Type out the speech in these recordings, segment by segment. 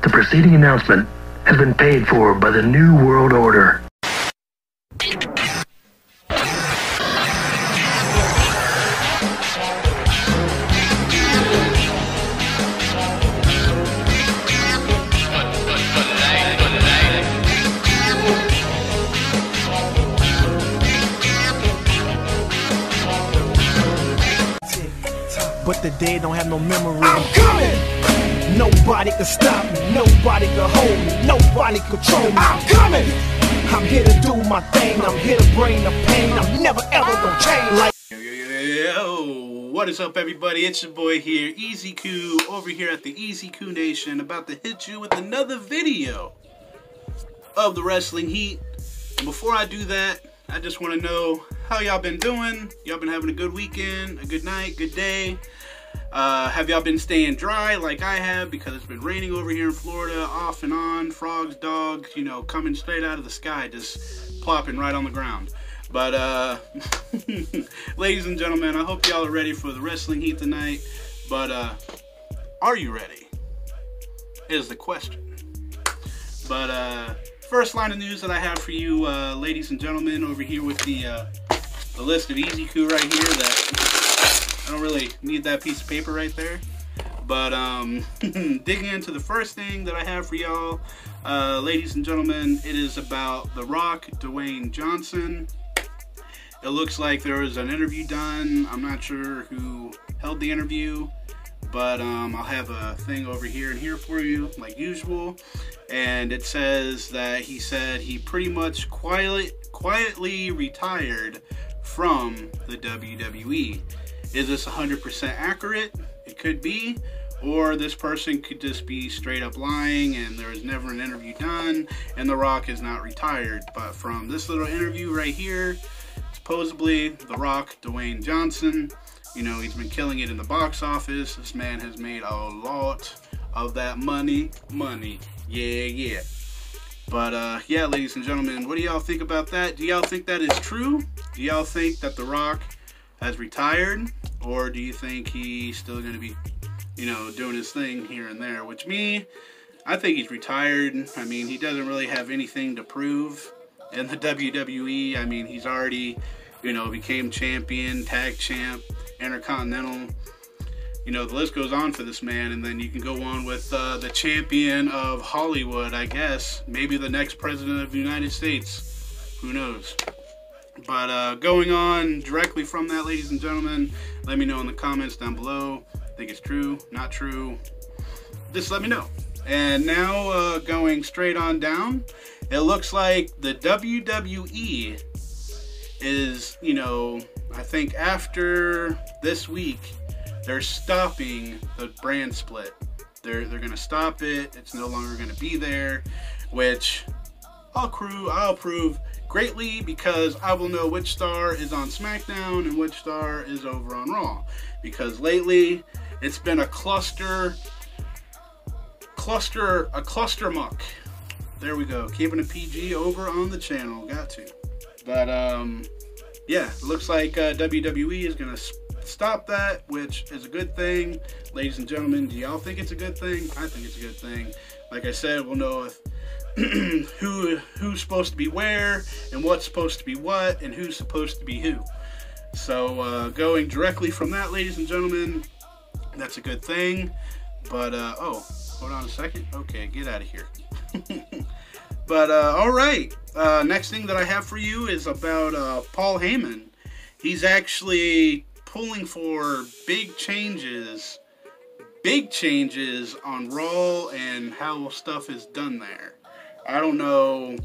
The preceding announcement has been paid for by the New World Order. But the dead don't have no memory. I'm coming! Nobody can stop me, nobody can hold me, nobody control me. I'm coming! I'm here to do my thing, I'm here to bring the pain, I'm never ever gonna change. Like Yo, what is up everybody? It's your boy here, EasyKoo, over here at the EasyKoo Nation, about to hit you with another video of the Wrestling Heat. And before I do that, I just want to know how y'all been doing. Y'all been having a good weekend, a good night, good day. Have y'all been staying dry like I have, because it's been raining over here in Florida off and on, frogs, dogs, you know, coming straight out of the sky, just plopping right on the ground. But ladies and gentlemen, I hope y'all are ready for the Wrestling Heat tonight. But are you ready is the question. But first line of news that I have for you, ladies and gentlemen, over here with the list of EasyKoo right here. That I don't really need that piece of paper right there. But digging into the first thing that I have for y'all, ladies and gentlemen, it is about The Rock, Dwayne Johnson. It looks like there was an interview done. I'm not sure who held the interview, but I'll have a thing over here and here for you, like usual. And it says that he said he pretty much quietly retired from the WWE. Is this 100% accurate? It could be. Or this person could just be straight up lying and there was never an interview done and The Rock is not retired. But from this little interview right here, supposedly The Rock, Dwayne Johnson, you know, he's been killing it in the box office. This man has made a lot of that money. Yeah. But yeah, ladies and gentlemen, what do y'all think about that? Do y'all think that is true? Do y'all think that The Rock has retired? Or do you think he's still going to be, you know, doing his thing here and there? Which I think he's retired. I mean, he doesn't really have anything to prove in the WWE. I mean, he's already, you know, became champion, tag champ, intercontinental. You know, the list goes on for this man, and then you can go on with the champion of Hollywood, I guess. Maybe the next president of the United States. Who knows? But going on directly from that, ladies and gentlemen, let me know in the comments down below. Think it's true, not true? Just let me know. And now going straight on down, it looks like the WWE is, you know, I think after this week, they're stopping the brand split. They're gonna stop it. It's no longer gonna be there, which I'll approve greatly, because I will know which star is on SmackDown and which star is over on Raw. Because lately it's been a cluster muck. There we go. Keeping a PG over on the channel. Got to. But yeah, it looks like WWE is gonna stop that, which is a good thing. Ladies and gentlemen, do y'all think it's a good thing? I think it's a good thing. Like I said, we'll know if who's supposed to be where and what's supposed to be what and who's supposed to be who. So going directly from that, ladies and gentlemen, that's a good thing. But oh, hold on a second. Okay, get out of here. But all right, next thing that I have for you is about Paul Heyman. He's actually pulling for big changes on Raw and how stuff is done there. I don't know,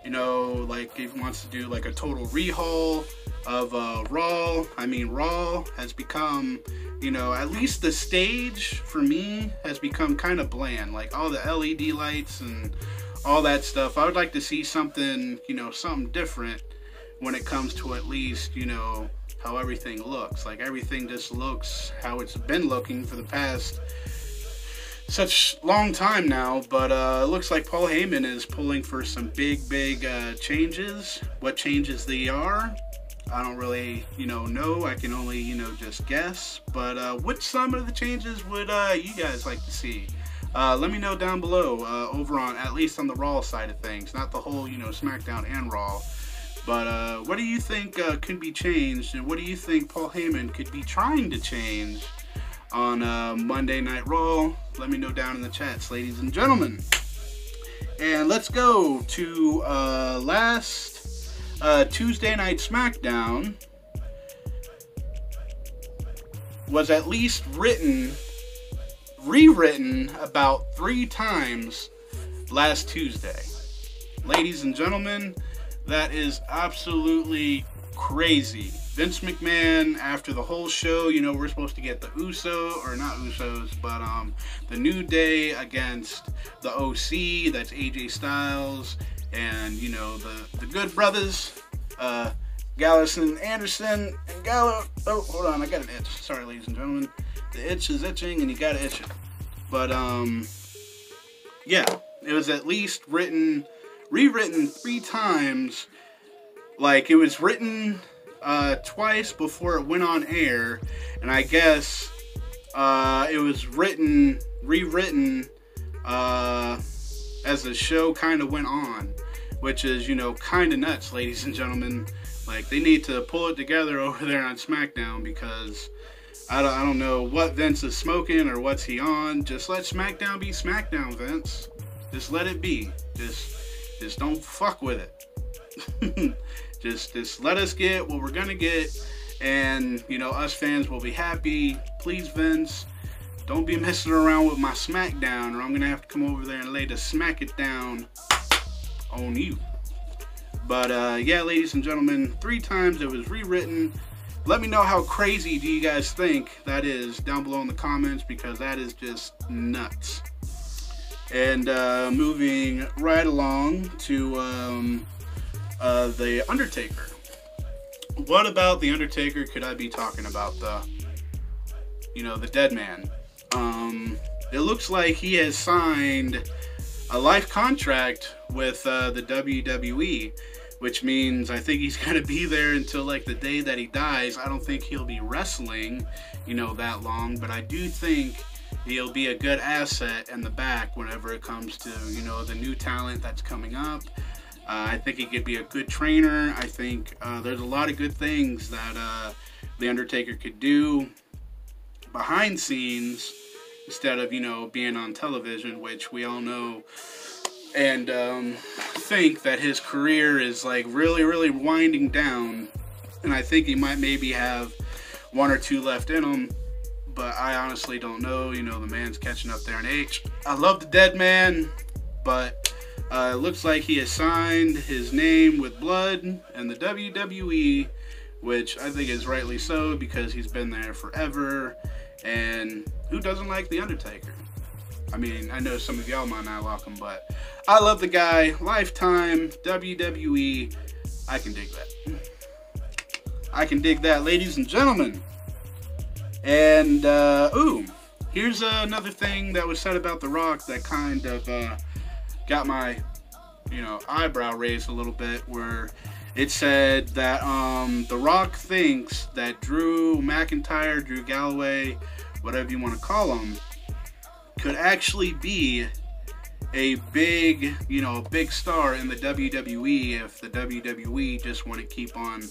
you know, like if he wants to do like a total rehaul of Raw. I mean, Raw has become, you know, at least the stage for me has become kind of bland. Like all the LED lights and all that stuff. I would like to see something, you know, something different when it comes to at least, you know, how everything looks. Like everything just looks how it's been looking for the past such long time now. But it looks like Paul Heyman is pulling for some big changes. What changes they are, I don't really, you know. I can only, you know, just guess. But what some of the changes would you guys like to see? Let me know down below, over on, at least on the Raw side of things, not the whole, you know, SmackDown and Raw. But what do you think could be changed, and what do you think Paul Heyman could be trying to change on Monday Night Raw? Let me know down in the chats, ladies and gentlemen. And let's go to last Tuesday Night SmackDown. Was at least rewritten about 3 times last Tuesday. Ladies and gentlemen, that is absolutely crazy. Vince McMahon, after the whole show, you know, we're supposed to get the the New Day against the OC, that's AJ Styles, and, you know, the Good Brothers, Gallus and Anderson, and Gallo. Oh, hold on, I got an itch. Sorry, ladies and gentlemen. The itch is itching, and you gotta itch it. But, yeah, it was at least rewritten 3 times. Like, it was written twice before it went on air, and I guess it was rewritten as the show kind of went on, which is, you know, kind of nuts, ladies and gentlemen. Like, they need to pull it together over there on SmackDown, because I don't know what Vince is smoking or what's he on. Just let SmackDown be SmackDown, Vince. Just let it be. Just don't fuck with it. just let us get what we're gonna get, and, you know, us fans will be happy. Please, Vince, don't be messing around with my SmackDown, or I'm gonna have to come over there and lay the smack it down on you. But yeah, ladies and gentlemen, 3 times it was rewritten. Let me know how crazy do you guys think that is down below in the comments, because that is just nuts. And moving right along to The Undertaker. What about The Undertaker could I be talking about? The dead man. It looks like he has signed a life contract with the WWE, which means I think he's going to be there until like the day that he dies. I don't think he'll be wrestling, you know, that long, but I do think he'll be a good asset in the back whenever it comes to, you know, the new talent that's coming up. I think he could be a good trainer. I think there's a lot of good things that The Undertaker could do behind scenes instead of, you know, being on television, which we all know and think that his career is like really winding down, and I think he might maybe have 1 or 2 left in him, but I honestly don't know. You know, the man's catching up there in age. I love the dead man, but it looks like he has signed his name with blood and the WWE, which I think is rightly so, because he's been there forever, and who doesn't like The Undertaker? I mean, I know some of y'all might not like him, but I love the guy. Lifetime, WWE, I can dig that. I can dig that, ladies and gentlemen. And, here's another thing that was said about The Rock that kind of got my, you know, eyebrow raised a little bit, where it said that The Rock thinks that Drew McIntyre, Drew Galloway, whatever you want to call him, could actually be a big, you know, big star in the WWE if the WWE just want to keep on,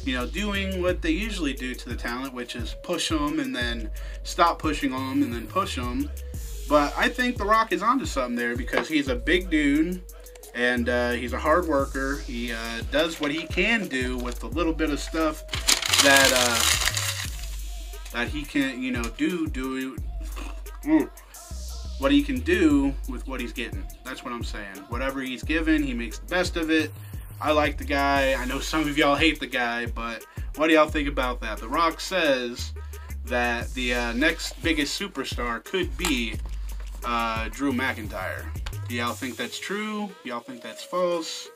you know, doing what they usually do to the talent, which is push them and then stop pushing them and then push them. But I think The Rock is onto something there, because he's a big dude and he's a hard worker. He does what he can do with the little bit of stuff that he can, you know, do what he can do with what he's getting. That's what I'm saying. Whatever he's given, he makes the best of it. I like the guy. I know some of y'all hate the guy, but what do y'all think about that? The Rock says that the next biggest superstar could be Drew McIntyre. Do y'all think that's true? Y'all think that's false?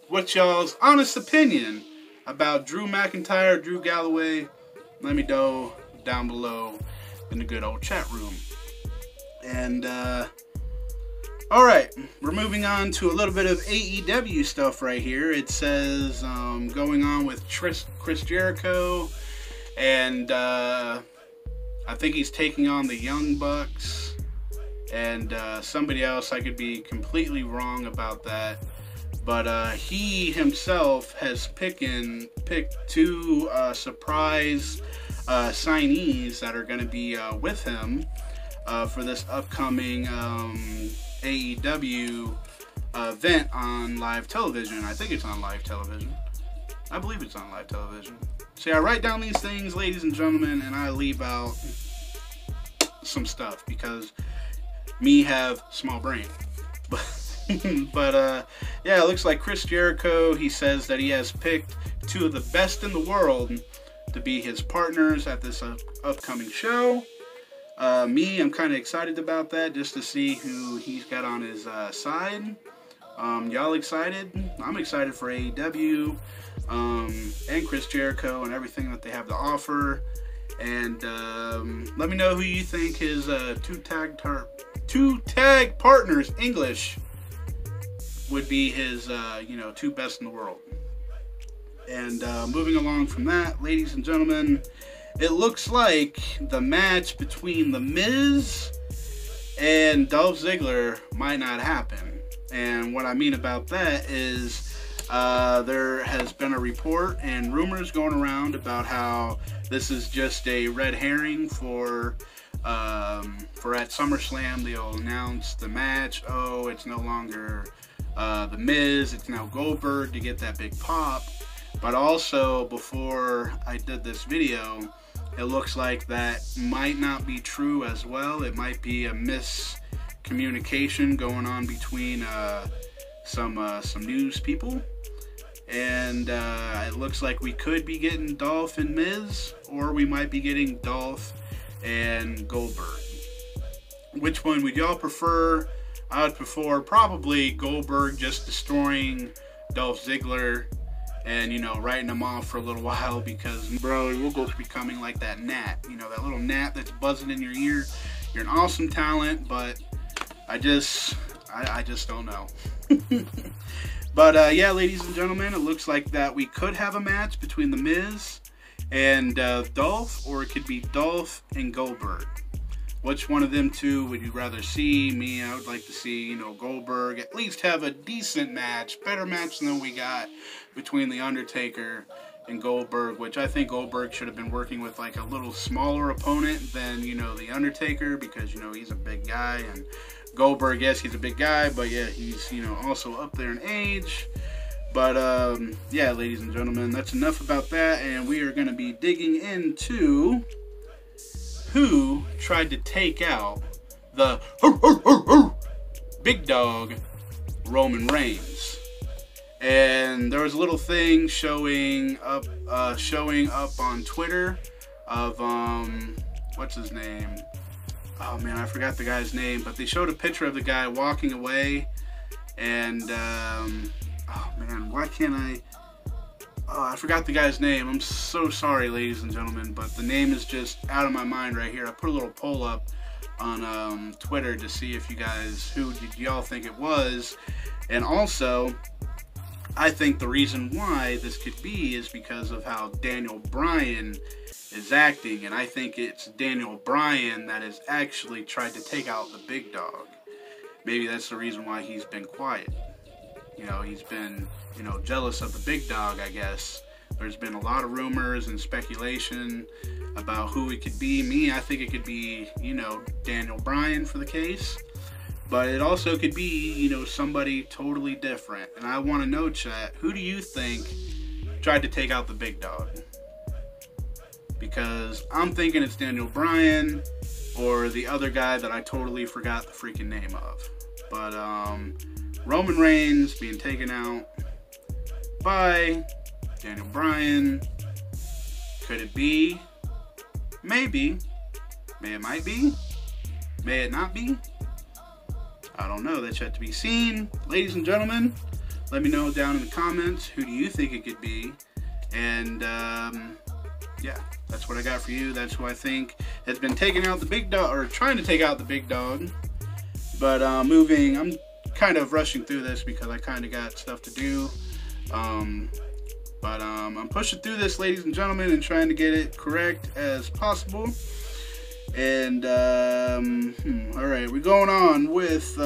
What's y'all's honest opinion about Drew McIntyre, Drew Galloway? Let me know down below in the good old chat room. And, alright, we're moving on to a little bit of AEW stuff right here. It says, going on with Chris Jericho, and, I think he's taking on the Young Bucks, and somebody else, I could be completely wrong about that, but he himself has picked 2 surprise signees that are going to be with him for this upcoming AEW event on live television. I think it's on live television. I believe it's on live television. See, I write down these things, ladies and gentlemen, and I leave out some stuff because me have small brain. But yeah, it looks like Chris Jericho, he says that he has picked 2 of the best in the world to be his partners at this upcoming show. Me, I'm kind of excited about that, just to see who he's got on his side. Y'all excited? I'm excited for AEW and Chris Jericho and everything that they have to offer. And let me know who you think his 2 tag partners, English, would be his 2 best in the world. And moving along from that, ladies and gentlemen, it looks like the match between The Miz and Dolph Ziggler might not happen. And what I mean about that is there has been a report and rumors going around about how this is just a red herring for at SummerSlam they'll announce the match. Oh, it's no longer The Miz, it's now Goldberg to get that big pop. But also, before I did this video, it looks like that might not be true as well. It might be a miscommunication going on between some news people. And it looks like we could be getting Dolph and Miz, or we might be getting Dolph and Goldberg. Which one would y'all prefer? I would prefer probably Goldberg just destroying Dolph Ziggler and, writing him off for a little while, because, bro, we're going to be becoming like that gnat. That little gnat that's buzzing in your ear. You're an awesome talent, but I just don't know. But, yeah, ladies and gentlemen, it looks like that we could have a match between The Miz and Dolph, or it could be Dolph and Goldberg. Which one of them 2 would you rather see? Me, I would like to see, Goldberg at least have a decent match, better match than we got between The Undertaker and Goldberg, which I think Goldberg should have been working with like a little smaller opponent than, The Undertaker, because, he's a big guy, and Goldberg, yes, he's a big guy, but yeah, he's, also up there in age. But, yeah, ladies and gentlemen, that's enough about that, and we are going to be digging into who tried to take out the big dog, Roman Reigns. And there was a little thing showing up on Twitter of, what's his name? Oh man, I forgot the guy's name, but they showed a picture of the guy walking away, and, oh man, why can't I? Oh, I forgot the guy's name. I'm so sorry, ladies and gentlemen, but the name is just out of my mind right here. I put a little poll up on Twitter to see if you guys, who did y'all think it was? And also, I think the reason why this could be is because of how Daniel Bryan is acting, and I think it's Daniel Bryan that has actually tried to take out the big dog. Maybe that's the reason why he's been quiet. He's been, jealous of the big dog, I guess. There's been a lot of rumors and speculation about who it could be. Me, I think it could be, Daniel Bryan for the case. But it also could be, somebody totally different. And I want to know, chat, who do you think tried to take out the big dog? Because I'm thinking it's Daniel Bryan or the other guy that I totally forgot the freaking name of. But, Roman Reigns being taken out by Daniel Bryan. Could it be? Maybe. May it might be? May it not be? I don't know. That's yet to be seen. Ladies and gentlemen, let me know down in the comments, who do you think it could be? And, yeah, that's what I got for you. That's who I think has been taking out the big dog, or trying to take out the big dog. But, I'm kind of rushing through this because I kind of got stuff to do. I'm pushing through this, ladies and gentlemen, and trying to get it correct as possible. And, alright, we're going on with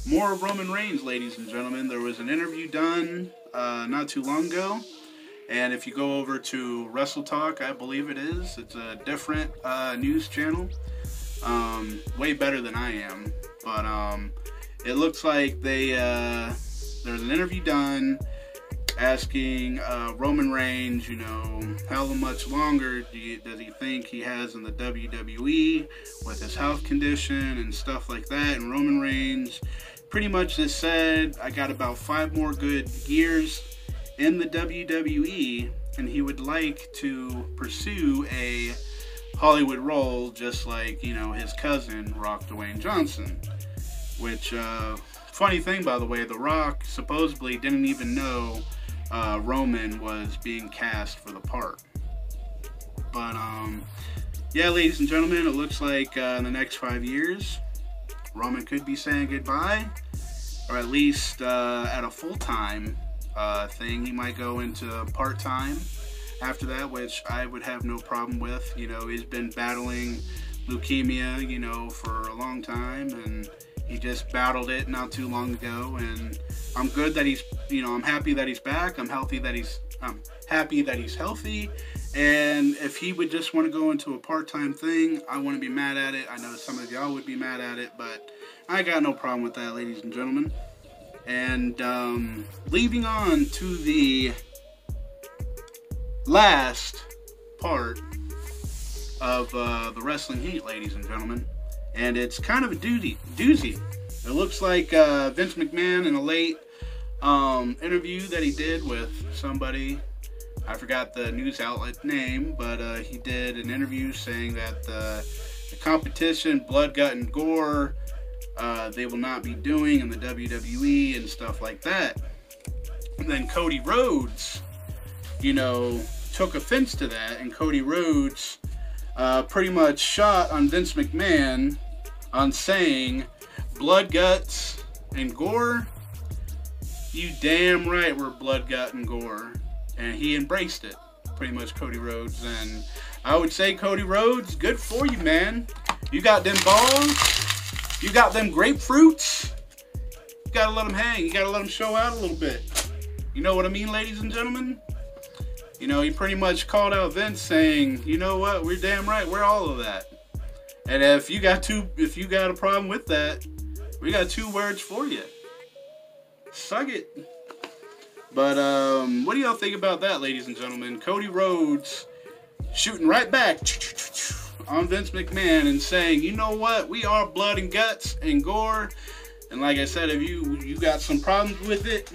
more Roman Reigns, ladies and gentlemen. There was an interview done not too long ago. And if you go over to Wrestle Talk, I believe it is. It's a different news channel. Way better than I am. But it looks like there's an interview done asking Roman Reigns, you know, how much longer does he think he has in the WWE with his health condition and stuff like that. And Roman Reigns pretty much just said, I got about 5 more good years in the WWE, and he would like to pursue a Hollywood role just like, you know, his cousin, Rock Dwayne Johnson. Which, funny thing, by the way, The Rock supposedly didn't even know Roman was being cast for the part. But, yeah, ladies and gentlemen, it looks like in the next 5 years, Roman could be saying goodbye, or at least at a full-time thing. He might go into part-time after that, which I would have no problem with. You know, he's been battling leukemia, you know, for a long time, and he just battled it not too long ago, and I'm good that he's, you know, I'm happy that he's back. I'm happy that he's healthy, and if he would just want to go into a part-time thing, I wouldn't be mad at it. I know some of y'all would be mad at it, but I got no problem with that, ladies and gentlemen. And leaving on to the last part of the Wrestling Heat, ladies and gentlemen, and it's kind of a doozy. It looks like Vince McMahon in a late interview that he did with somebody, I forgot the news outlet name, but he did an interview saying that the competition, Blood, Gut, and Gore, they will not be doing in the WWE and stuff like that. And then Cody Rhodes, you know, took offense to that, and Cody Rhodes pretty much shot on Vince McMahon on saying, Blood, Guts, and Gore, you damn right we're Blood, Gut, and Gore. And he embraced it, pretty much, Cody Rhodes. And I would say, Cody Rhodes, good for you, man. You got them balls. You got them grapefruits. You gotta let them hang. You gotta let them show out a little bit. You know what I mean, ladies and gentlemen? You know, he pretty much called out Vince saying, you know what, we're damn right, we're all of that. And if you got a problem with that, we got 2 words for you. Suck it. But what do y'all think about that, ladies and gentlemen? Cody Rhodes shooting right back on Vince McMahon and saying, you know what, we are Blood and Guts and Gore. And like I said, if you got some problems with it,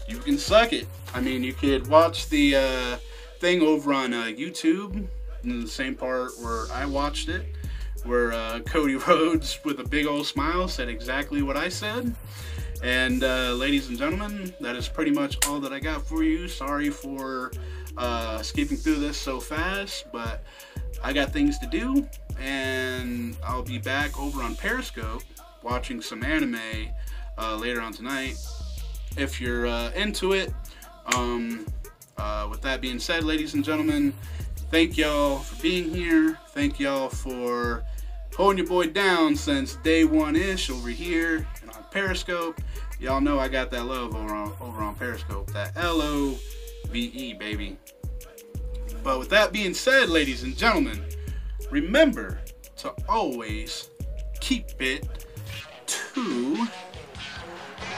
you can suck it. I mean, you could watch the thing over on YouTube, in the same part where I watched it, where Cody Rhodes, with a big old smile, said exactly what I said. And ladies and gentlemen, that is pretty much all that I got for you. Sorry for skipping through this so fast, but I got things to do, and I'll be back over on Periscope watching some anime later on tonight, if you're into it. With that being said, ladies and gentlemen, thank y'all for being here. Thank y'all for holding your boy down since day one-ish over here and on Periscope. Y'all know I got that love over on Periscope, that L-O-V-E, baby. But with that being said, ladies and gentlemen, remember to always keep it too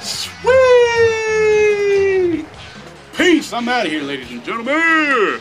sweet. Peace. I'm out of here, ladies and gentlemen.